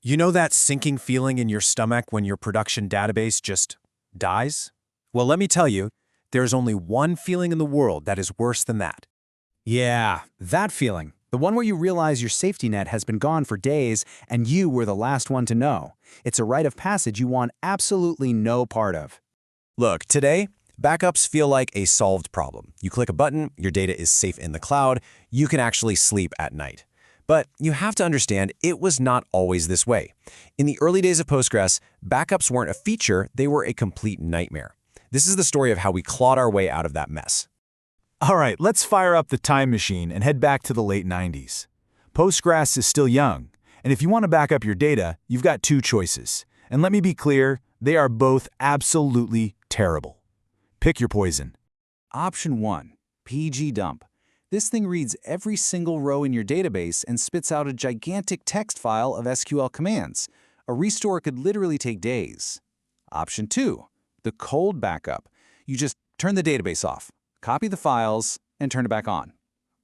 You know that sinking feeling in your stomach when your production database just dies? Well, let me tell you, there's only one feeling in the world that is worse than that. Yeah, that feeling. The one where you realize your safety net has been gone for days and you were the last one to know. It's a rite of passage you want absolutely no part of. Look, today, backups feel like a solved problem. You click a button, your data is safe in the cloud, you can actually sleep at night. But you have to understand, it was not always this way. In the early days of Postgres, backups weren't a feature, they were a complete nightmare. This is the story of how we clawed our way out of that mess. All right, let's fire up the time machine and head back to the late 90s. Postgres is still young, and if you want to back up your data, you've got two choices. And let me be clear, they are both absolutely terrible. Pick your poison. Option 1, pgdump. This thing reads every single row in your database and spits out a gigantic text file of SQL commands. A restore could literally take days. Option 2, the cold backup. You just turn the database off, copy the files, and turn it back on.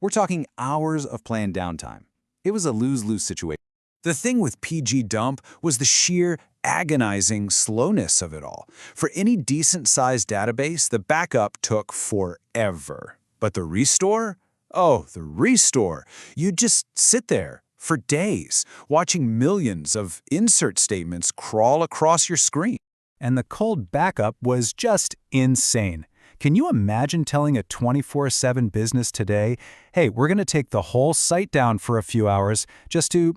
We're talking hours of planned downtime. It was a lose-lose situation. The thing with pgdump was the sheer agonizing slowness of it all. For any decent-sized database, the backup took forever. But the restore? Oh, the restore. You'd just sit there for days, watching millions of insert statements crawl across your screen. And the cold backup was just insane. Can you imagine telling a 24/7 business today, hey, we're going to take the whole site down for a few hours just to,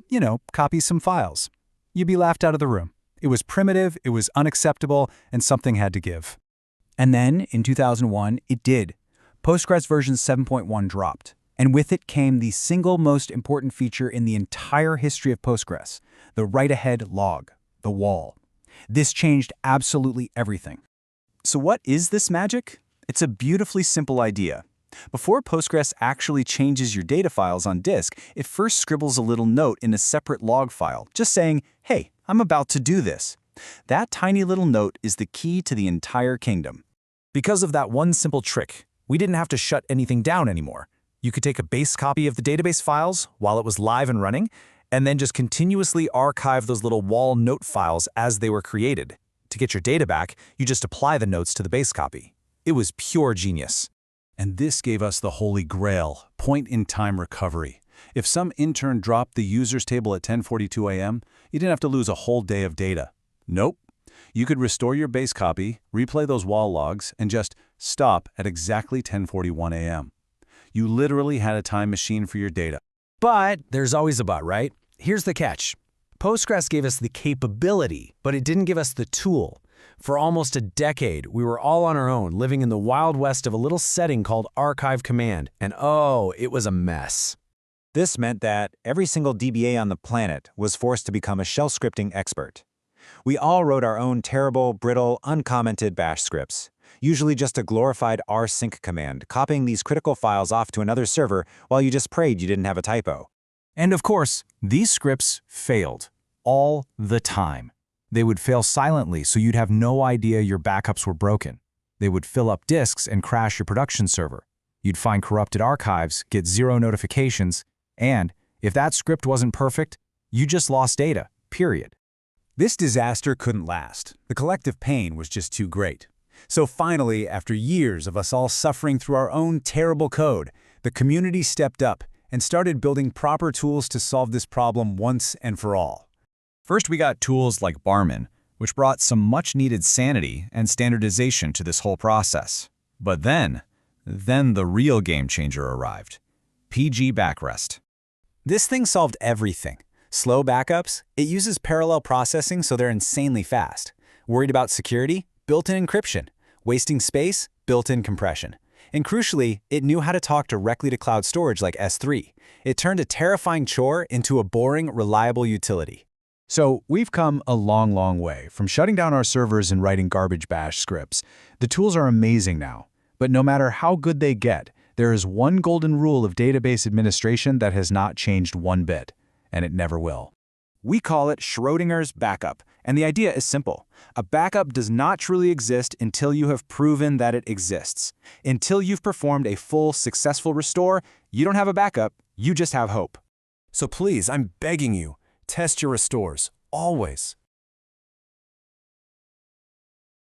copy some files? You'd be laughed out of the room. It was primitive, it was unacceptable, and something had to give. And then, in 2001, it did. Postgres version 7.1 dropped, and with it came the single most important feature in the entire history of Postgres, the write-ahead log, the WAL. This changed absolutely everything. So what is this magic? It's a beautifully simple idea. Before Postgres actually changes your data files on disk, it first scribbles a little note in a separate log file, just saying, hey, I'm about to do this. That tiny little note is the key to the entire kingdom. Because of that one simple trick, we didn't have to shut anything down anymore. You could take a base copy of the database files while it was live and running, and then just continuously archive those little WAL note files as they were created. To get your data back, you just apply the notes to the base copy. It was pure genius. And this gave us the holy grail, point-in-time recovery. If some intern dropped the users table at 10:42 a.m., you didn't have to lose a whole day of data. Nope. You could restore your base copy, replay those WAL logs, and just stop at exactly 10:41 a.m. You literally had a time machine for your data. But there's always a but, right? Here's the catch. Postgres gave us the capability, but it didn't give us the tool. For almost a decade, we were all on our own, living in the wild west of a little setting called archive command, and oh, it was a mess. This meant that every single DBA on the planet was forced to become a shell scripting expert. We all wrote our own terrible, brittle, uncommented bash scripts, usually just a glorified rsync command, copying these critical files off to another server while you just prayed you didn't have a typo. And of course, these scripts failed all the time. They would fail silently, so you'd have no idea your backups were broken. They would fill up disks and crash your production server. You'd find corrupted archives, get 0 notifications, and if that script wasn't perfect, you just lost data, period. This disaster couldn't last. The collective pain was just too great. So finally, after years of us all suffering through our own terrible code, the community stepped up and started building proper tools to solve this problem once and for all. First, we got tools like Barman, which brought some much-needed sanity and standardization to this whole process. But then the real game changer arrived. pgBackRest. This thing solved everything. Slow backups? It uses parallel processing so they're insanely fast. Worried about security? Built-in encryption. Wasting space? Built-in compression. And crucially, it knew how to talk directly to cloud storage like S3. It turned a terrifying chore into a boring, reliable utility. So we've come a long, long way from shutting down our servers and writing garbage bash scripts. The tools are amazing now, but no matter how good they get, there is one golden rule of database administration that has not changed one bit, and it never will. We call it Schrodinger's backup, and the idea is simple. A backup does not truly exist until you have proven that it exists. Until you've performed a full, successful restore, you don't have a backup, you just have hope. So please, I'm begging you, test your restores, always.